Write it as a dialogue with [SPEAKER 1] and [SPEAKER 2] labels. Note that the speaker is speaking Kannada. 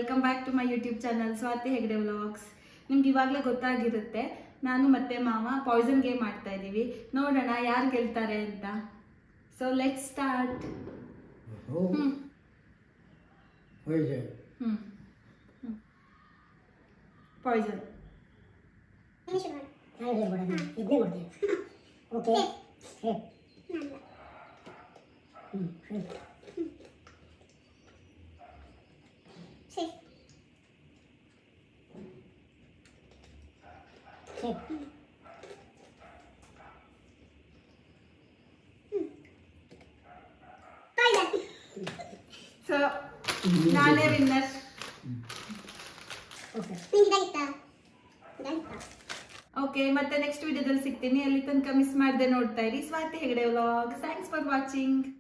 [SPEAKER 1] Welcome back to my YouTube channel Swathi Hegde vlogs. ನಿಮ್ಗೆ ಇವಾಗಲೇ ಗೊತ್ತಾಗಿರುತ್ತೆ, ನಾನು ಮತ್ತೆ ಮಾವ ಪಾಯ್ಸನ್ ಗೇಮ್ ಮಾಡ್ತಾ ಇದ್ದೀವಿ. ನೋಡೋಣ ಯಾರು ಗೆಲ್ತಾರೆ ಅಂತ. So let's start. Poison. So ನಾನೇ ವಿನ್ನರ್. ಓಕೆ, ಮತ್ತೆ ನೆಕ್ಸ್ಟ್ ವಿಡಿಯೋದಲ್ಲಿ ಸಿಗ್ತೀನಿ. ಅಲ್ಲಿ ತನಕ ಮಿಸ್ ಮಾಡದೆ ನೋಡ್ತಾ ಇರಿ Swathi Hegde vlog. Thanks for watching.